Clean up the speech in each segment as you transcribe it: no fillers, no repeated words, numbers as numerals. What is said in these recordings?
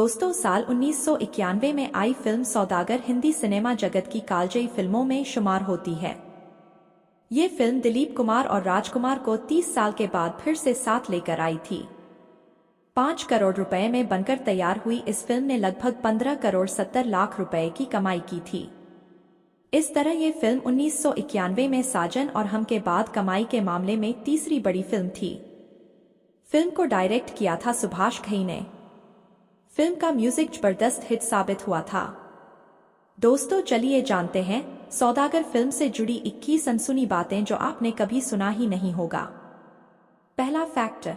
दोस्तों, साल 1991 में आई फिल्म सौदागर हिंदी सिनेमा जगत की कालजयी फिल्मों में शुमार होती है। ये फिल्म दिलीप कुमार और राजकुमार को 30 साल के बाद फिर से साथ लेकर आई थी। 5 करोड़ रुपए में बनकर तैयार हुई इस फिल्म ने लगभग 15 करोड़ 70 लाख रुपए की कमाई की थी। इस तरह ये फिल्म 1991 में साजन और हम के बाद कमाई के मामले में तीसरी बड़ी फिल्म थी। फिल्म को डायरेक्ट किया था सुभाष घई ने। फिल्म का म्यूजिक जबरदस्त हिट साबित हुआ था। दोस्तों, चलिए जानते हैं सौदागर फिल्म से जुड़ी 21 अनसुनी बातें जो आपने कभी सुना ही नहीं होगा। पहला फैक्ट,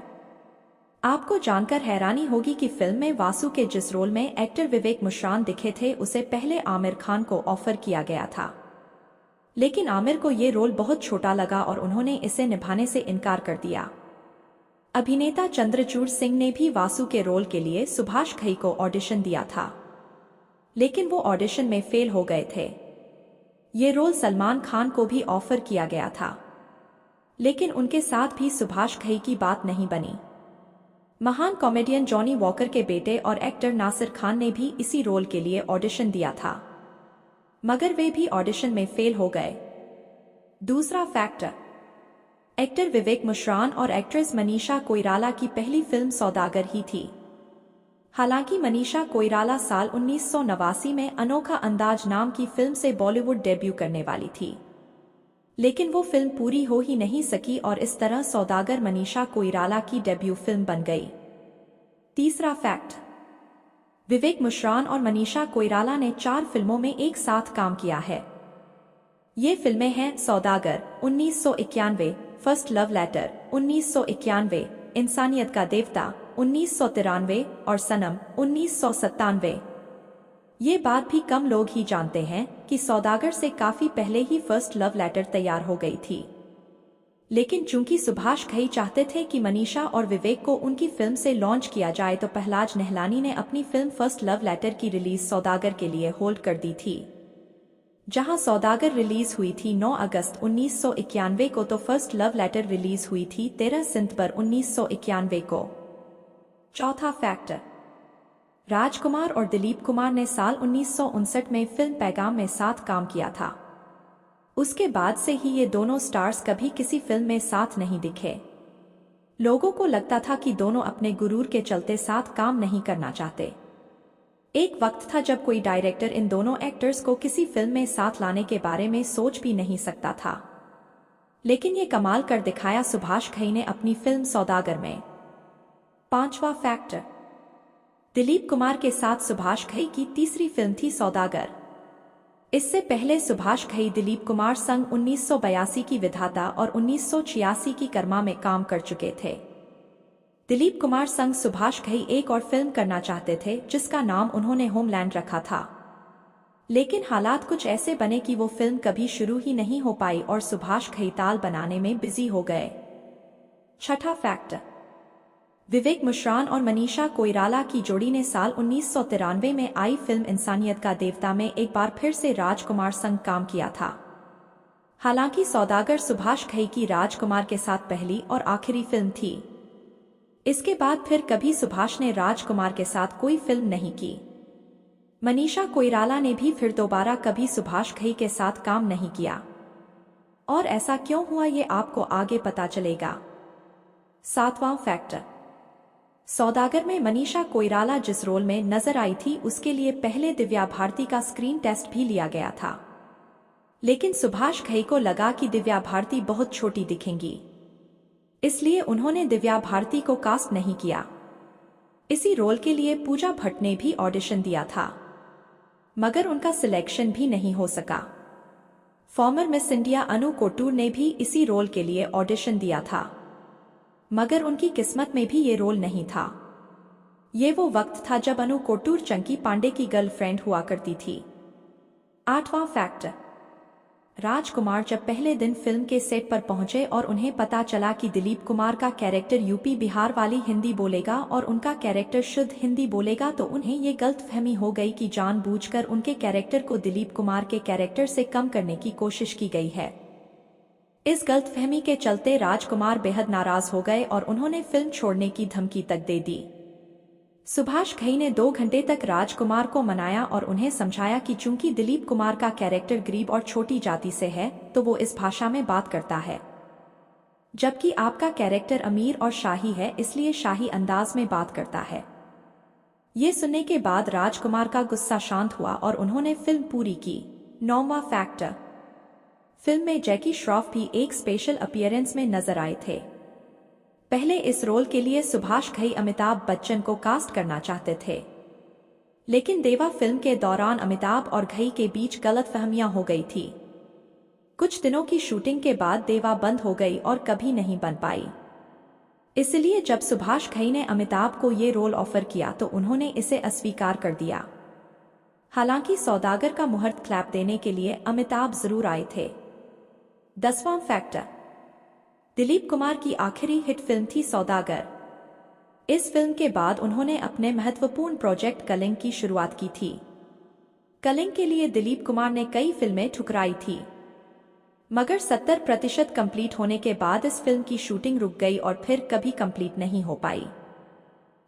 आपको जानकर हैरानी होगी कि फिल्म में वासु के जिस रोल में एक्टर विवेक मुश्रान दिखे थे उसे पहले आमिर खान को ऑफर किया गया था, लेकिन आमिर को ये रोल बहुत छोटा लगा और उन्होंने इसे निभाने से इनकार कर दिया। अभिनेता चंद्रचूड़ सिंह ने भी वासु के रोल के लिए सुभाष घई को ऑडिशन दिया था, लेकिन वो ऑडिशन में फेल हो गए थे। ये रोल सलमान खान को भी ऑफर किया गया था, लेकिन उनके साथ भी सुभाष घई की बात नहीं बनी। महान कॉमेडियन जॉनी वॉकर के बेटे और एक्टर नासिर खान ने भी इसी रोल के लिए ऑडिशन दिया था, मगर वे भी ऑडिशन में फेल हो गए। दूसरा फैक्ट, एक्टर विवेक मुश्रान और एक्ट्रेस मनीषा कोइराला की पहली फिल्म सौदागर ही थी। हालांकि मनीषा कोइराला साल 1989 में अनोखा अंदाज नाम की फिल्म से बॉलीवुड डेब्यू करने वाली थी, लेकिन वो फिल्म पूरी हो ही नहीं सकी और इस तरह सौदागर मनीषा कोइराला की डेब्यू फिल्म बन गई। तीसरा फैक्ट, विवेक मुश्रान और मनीषा कोइराला ने 4 फिल्मों में एक साथ काम किया है। ये फिल्में हैं सौदागर 1991, फर्स्ट लव लेटर 1991, इंसानियत का देवता 1993 और सनम 1997। ये बात भी कम लोग ही जानते हैं कि सौदागर से काफी पहले ही फर्स्ट लव लेटर तैयार हो गई थी, लेकिन चूंकि सुभाष घई चाहते थे कि मनीषा और विवेक को उनकी फिल्म से लॉन्च किया जाए तो पहलाज नेहलानी ने अपनी फिल्म फर्स्ट लव लेटर की रिलीज सौदागर के लिए होल्ड कर दी थी। जहां सौदागर रिलीज हुई थी 9 अगस्त 1991 को, तो फर्स्ट लव लेटर रिलीज हुई थी 13 सितंबर 1991 को। चौथा फैक्टर, राजकुमार और दिलीप कुमार ने साल 1959 में फिल्म पैगाम में साथ काम किया था। उसके बाद से ही ये दोनों स्टार्स कभी किसी फिल्म में साथ नहीं दिखे। लोगों को लगता था कि दोनों अपने गुरूर के चलते साथ काम नहीं करना चाहते। एक वक्त था जब कोई डायरेक्टर इन दोनों एक्टर्स को किसी फिल्म में साथ लाने के बारे में सोच भी नहीं सकता था, लेकिन ये कमाल कर दिखाया सुभाष घई ने अपनी फिल्म सौदागर में। पांचवा फैक्टर, दिलीप कुमार के साथ सुभाष घई की तीसरी फिल्म थी सौदागर। इससे पहले सुभाष घई दिलीप कुमार संग 1982 की विधाता और 1986 की कर्मा में काम कर चुके थे। दिलीप कुमार संग सुभाष घई एक और फिल्म करना चाहते थे जिसका नाम उन्होंने होमलैंड रखा था, लेकिन हालात कुछ ऐसे बने कि वो फिल्म कभी शुरू ही नहीं हो पाई और सुभाष घई ताल बनाने में बिजी हो गए। छठा फैक्ट, विवेक मुश्रान और मनीषा कोइराला की जोड़ी ने साल 1993 में आई फिल्म इंसानियत का देवता में एक बार फिर से राजकुमार संग काम किया था। हालांकि सौदागर सुभाष घई की राजकुमार के साथ पहली और आखिरी फिल्म थी। इसके बाद फिर कभी सुभाष ने राजकुमार के साथ कोई फिल्म नहीं की। मनीषा कोइराला ने भी फिर दोबारा कभी सुभाष घई के साथ काम नहीं किया, और ऐसा क्यों हुआ ये आपको आगे पता चलेगा। सातवां फैक्टर, सौदागर में मनीषा कोइराला जिस रोल में नजर आई थी उसके लिए पहले दिव्या भारती का स्क्रीन टेस्ट भी लिया गया था, लेकिन सुभाष घई को लगा कि दिव्या भारती बहुत छोटी दिखेंगी, इसलिए उन्होंने दिव्या भारती को कास्ट नहीं किया। इसी रोल के लिए पूजा भट्ट ने भी ऑडिशन दिया था, मगर उनका सिलेक्शन भी नहीं हो सका। फॉर्मर मिस इंडिया अनु कोटूर ने भी इसी रोल के लिए ऑडिशन दिया था, मगर उनकी किस्मत में भी ये रोल नहीं था। ये वो वक्त था जब अनु कोटूर चंकी पांडे की गर्लफ्रेंड हुआ करती थी। आठवां फैक्ट, राजकुमार जब पहले दिन फिल्म के सेट पर पहुंचे और उन्हें पता चला कि दिलीप कुमार का कैरेक्टर यूपी बिहार वाली हिंदी बोलेगा और उनका कैरेक्टर शुद्ध हिंदी बोलेगा, तो उन्हें ये गलतफहमी हो गई कि जानबूझकर उनके कैरेक्टर को दिलीप कुमार के कैरेक्टर से कम करने की कोशिश की गई है। इस गलतफहमी के चलते राजकुमार बेहद नाराज हो गए और उन्होंने फिल्म छोड़ने की धमकी तक दे दी। सुभाष घई ने 2 घंटे तक राजकुमार को मनाया और उन्हें समझाया कि चूंकि दिलीप कुमार का कैरेक्टर गरीब और छोटी जाति से है तो वो इस भाषा में बात करता है, जबकि आपका कैरेक्टर अमीर और शाही है इसलिए शाही अंदाज में बात करता है। ये सुनने के बाद राजकुमार का गुस्सा शांत हुआ और उन्होंने फिल्म पूरी की। 9वां फैक्टर, फिल्म में जैकी श्रॉफ भी एक स्पेशल अपीयरेंस में नजर आए थे। पहले इस रोल के लिए सुभाष घई अमिताभ बच्चन को कास्ट करना चाहते थे, लेकिन देवा फिल्म के दौरान अमिताभ और घई के बीच गलतफहमियां हो गई थी। कुछ दिनों की शूटिंग के बाद देवा बंद हो गई और कभी नहीं बन पाई। इसलिए जब सुभाष घई ने अमिताभ को ये रोल ऑफर किया तो उन्होंने इसे अस्वीकार कर दिया। हालांकि सौदागर का मुहूर्त क्लैप देने के लिए अमिताभ जरूर आए थे। 10वां फैक्टर, दिलीप कुमार की आखिरी हिट फिल्म थी सौदागर। इस फिल्म के बाद उन्होंने अपने महत्वपूर्ण प्रोजेक्ट कलिंग की शुरुआत की थी। कलिंग के लिए दिलीप कुमार ने कई फिल्में ठुकराई थी, मगर 70% कंप्लीट होने के बाद इस फिल्म की शूटिंग रुक गई और फिर कभी कंप्लीट नहीं हो पाई।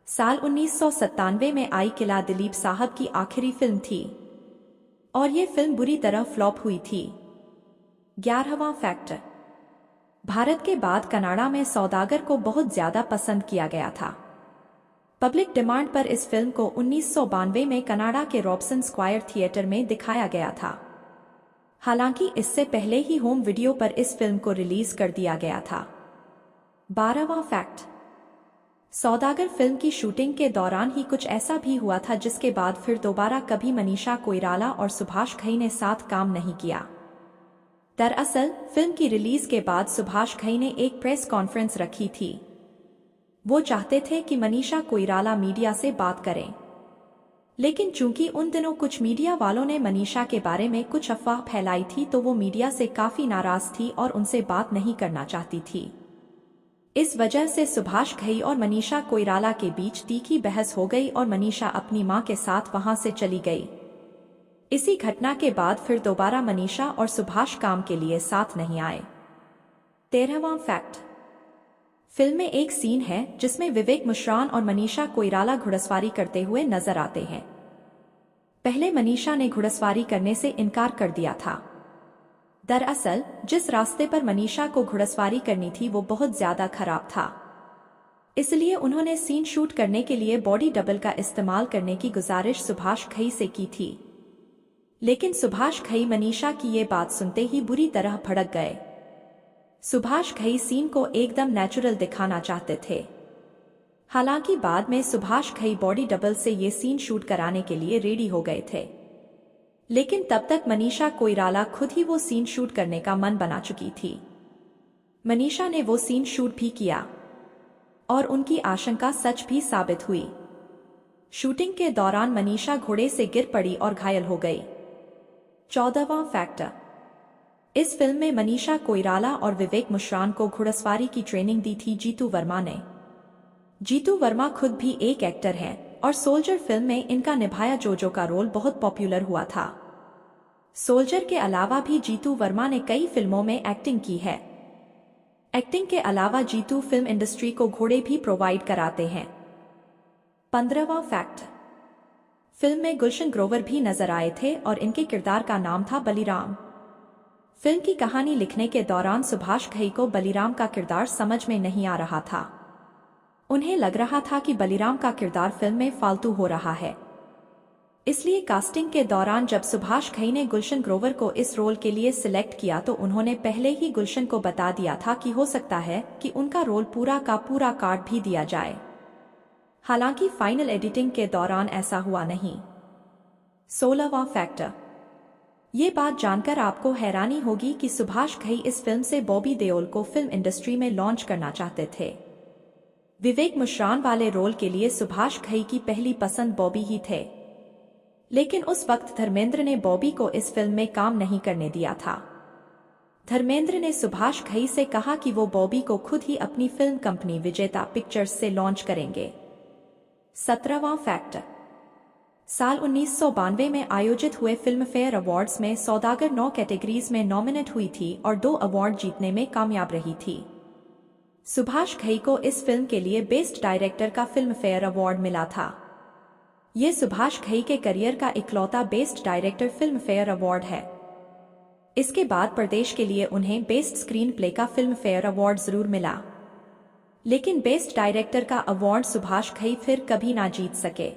साल 1997 में आई किला दिलीप साहब की आखिरी फिल्म थी और ये फिल्म बुरी तरह फ्लॉप हुई थी। 11वां फैक्टर, भारत के बाद कनाडा में सौदागर को बहुत ज्यादा पसंद किया गया था। पब्लिक डिमांड पर इस फिल्म को 1992 में कनाडा के रॉबसन स्क्वायर थिएटर में दिखाया गया था। हालांकि इससे पहले ही होम वीडियो पर इस फिल्म को रिलीज कर दिया गया था। 12वां फैक्ट, सौदागर फिल्म की शूटिंग के दौरान ही कुछ ऐसा भी हुआ था जिसके बाद फिर दोबारा कभी मनीषा कोइराला और सुभाष घई ने साथ काम नहीं किया। दरअसल फिल्म की रिलीज के बाद सुभाष घई ने एक प्रेस कॉन्फ्रेंस रखी थी। वो चाहते थे कि मनीषा कोइराला मीडिया से बात करें, लेकिन चूंकि उन दिनों कुछ मीडिया वालों ने मनीषा के बारे में कुछ अफवाह फैलाई थी तो वो मीडिया से काफी नाराज थी और उनसे बात नहीं करना चाहती थी। इस वजह से सुभाष घई और मनीषा कोइराला के बीच तीखी बहस हो गई और मनीषा अपनी मां के साथ वहां से चली गई। इसी घटना के बाद फिर दोबारा मनीषा और सुभाष काम के लिए साथ नहीं आए। 13वां फैक्ट, फिल्म में एक सीन है जिसमें विवेक मुश्रान और मनीषा कोइराला घुड़सवारी करते हुए नजर आते हैं। पहले मनीषा ने घुड़सवारी करने से इनकार कर दिया था। दरअसल जिस रास्ते पर मनीषा को घुड़सवारी करनी थी वो बहुत ज्यादा खराब था, इसलिए उन्होंने सीन शूट करने के लिए बॉडी डबल का इस्तेमाल करने की गुजारिश सुभाष घई से की थी, लेकिन सुभाष घई मनीषा की ये बात सुनते ही बुरी तरह भड़क गए। सुभाष घई सीन को एकदम नेचुरल दिखाना चाहते थे। हालांकि बाद में सुभाष घई बॉडी डबल से ये सीन शूट कराने के लिए रेडी हो गए थे, लेकिन तब तक मनीषा कोइराला खुद ही वो सीन शूट करने का मन बना चुकी थी। मनीषा ने वो सीन शूट भी किया और उनकी आशंका सच भी साबित हुई। शूटिंग के दौरान मनीषा घोड़े से गिर पड़ी और घायल हो गई। 14वां फैक्टर, इस फिल्म में मनीषा कोइराला और विवेक मुश्रान को घुड़सवारी की ट्रेनिंग दी थी जीतू वर्मा ने। जीतू वर्मा खुद भी एक एक्टर हैं और सोल्जर फिल्म में इनका निभाया जोजो का रोल बहुत पॉपुलर हुआ था। सोल्जर के अलावा भी जीतू वर्मा ने कई फिल्मों में एक्टिंग की है। एक्टिंग के अलावा जीतू फिल्म इंडस्ट्री को घोड़े भी प्रोवाइड कराते हैं। 15वां फैक्ट, फिल्म में गुलशन ग्रोवर भी नजर आए थे और इनके किरदार का नाम था बलिराम। फिल्म की कहानी लिखने के दौरान सुभाष घई को बलिराम का किरदार समझ में नहीं आ रहा था। उन्हें लग रहा था कि बलिराम का किरदार फिल्म में फालतू हो रहा है। इसलिए कास्टिंग के दौरान जब सुभाष घई ने गुलशन ग्रोवर को इस रोल के लिए सिलेक्ट किया तो उन्होंने पहले ही गुलशन को बता दिया था कि हो सकता है कि उनका रोल पूरा का पूरा काट भी दिया जाए। हालांकि फाइनल एडिटिंग के दौरान ऐसा हुआ नहीं। 16वां फैक्टर, ये बात जानकर आपको हैरानी होगी कि सुभाष घई इस फिल्म से बॉबी देओल को फिल्म इंडस्ट्री में लॉन्च करना चाहते थे। विवेक मुश्रान वाले रोल के लिए सुभाष घई की पहली पसंद बॉबी ही थे, लेकिन उस वक्त धर्मेंद्र ने बॉबी को इस फिल्म में काम नहीं करने दिया था। धर्मेंद्र ने सुभाष घई से कहा कि वो बॉबी को खुद ही अपनी फिल्म कंपनी विजेता पिक्चर्स से लॉन्च करेंगे। 17वां फैक्टर, साल 1992 में आयोजित हुए फिल्म फेयर अवार्ड्स में सौदागर 9 कैटेगरीज में नॉमिनेट हुई थी और 2 अवार्ड जीतने में कामयाब रही थी। सुभाष घई को इस फिल्म के लिए बेस्ट डायरेक्टर का फिल्म फेयर अवार्ड मिला था। ये सुभाष घई के करियर का इकलौता best director film fair award है। इसके बाद प्रदेश के लिए उन्हें बेस्ट स्क्रीन प्ले का फिल्म फेयर अवार्ड जरूर मिला, लेकिन बेस्ट डायरेक्टर का अवार्ड सुभाष घई फिर कभी ना जीत सके।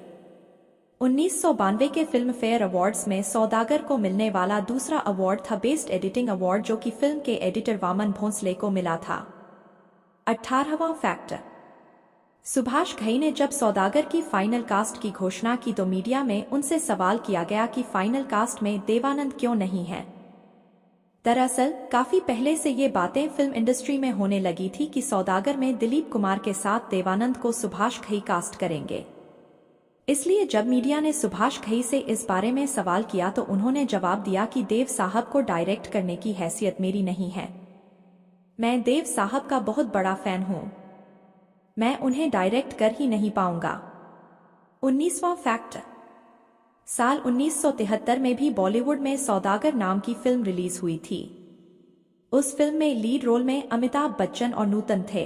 1992 के फिल्म फेयर अवार्ड्स में सौदागर को मिलने वाला दूसरा अवार्ड था बेस्ट एडिटिंग अवार्ड, जो कि फिल्म के एडिटर वामन भोंसले को मिला था। 18वां फैक्ट, सुभाष घई ने जब सौदागर की फाइनल कास्ट की घोषणा की तो मीडिया में उनसे सवाल किया गया कि फाइनल कास्ट में देवानंद क्यों नहीं है। दरअसल काफी पहले से ये बातें फिल्म इंडस्ट्री में होने लगी थी कि सौदागर में दिलीप कुमार के साथ देवानंद को सुभाष घई कास्ट करेंगे। इसलिए जब मीडिया ने सुभाष घई से इस बारे में सवाल किया तो उन्होंने जवाब दिया कि देव साहब को डायरेक्ट करने की हैसियत मेरी नहीं है। मैं देव साहब का बहुत बड़ा फैन हूं, मैं उन्हें डायरेक्ट कर ही नहीं पाऊंगा। 19वां फैक्ट, साल 1973 में भी बॉलीवुड में सौदागर नाम की फिल्म रिलीज हुई थी। उस फिल्म में लीड रोल में अमिताभ बच्चन और नूतन थे।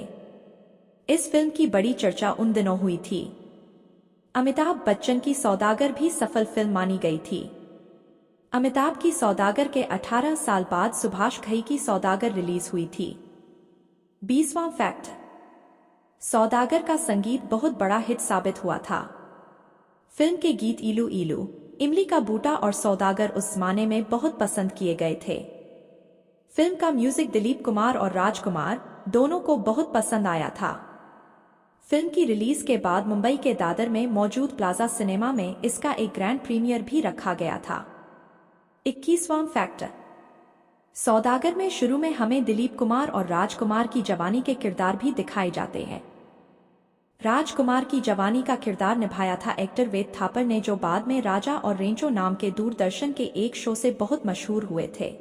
इस फिल्म की बड़ी चर्चा उन दिनों हुई थी। अमिताभ बच्चन की सौदागर भी सफल फिल्म मानी गई थी। अमिताभ की सौदागर के 18 साल बाद सुभाष घई की सौदागर रिलीज हुई थी। 20वां फैक्ट, सौदागर का संगीत बहुत बड़ा हिट साबित हुआ था। फिल्म के गीत इलू इलू, इमली का बूटा और सौदागर उस जमाने में बहुत पसंद किए गए थे। फिल्म का म्यूजिक दिलीप कुमार और राजकुमार दोनों को बहुत पसंद आया था। फिल्म की रिलीज के बाद मुंबई के दादर में मौजूद प्लाजा सिनेमा में इसका एक ग्रैंड प्रीमियर भी रखा गया था। 21वां फैक्ट, सौदागर में शुरू में हमें दिलीप कुमार और राजकुमार की जवानी के किरदार भी दिखाए जाते हैं। राजकुमार की जवानी का किरदार निभाया था एक्टर वेद थापर ने, जो बाद में राजा और रेंचो नाम के दूरदर्शन के एक शो से बहुत मशहूर हुए थे।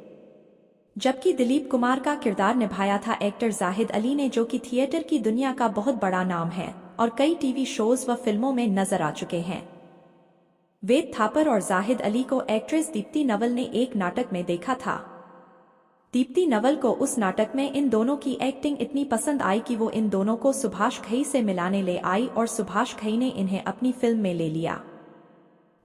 जबकि दिलीप कुमार का किरदार निभाया था एक्टर जाहिद अली ने, जो कि थिएटर की दुनिया का बहुत बड़ा नाम है और कई टीवी शोज व फिल्मों में नजर आ चुके हैं। वेद थापर और जाहिद अली को एक्ट्रेस दीप्ति नवल ने एक नाटक में देखा था। दीप्ति नवल को उस नाटक में इन दोनों की एक्टिंग इतनी पसंद आई कि वो इन दोनों को सुभाष घई से मिलाने ले आई और सुभाष घई ने इन्हें अपनी फिल्म में ले लिया।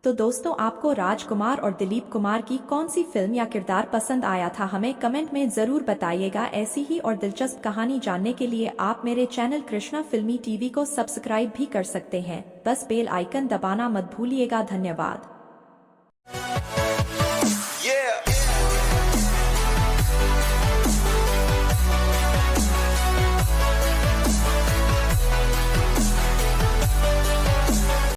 तो दोस्तों, आपको राजकुमार और दिलीप कुमार की कौन सी फिल्म या किरदार पसंद आया था, हमें कमेंट में जरूर बताइएगा। ऐसी ही और दिलचस्प कहानी जानने के लिए आप मेरे चैनल कृष्णा फिल्मी टीवी को सब्सक्राइब भी कर सकते हैं। बस बेल आइकन दबाना मत भूलिएगा। धन्यवाद।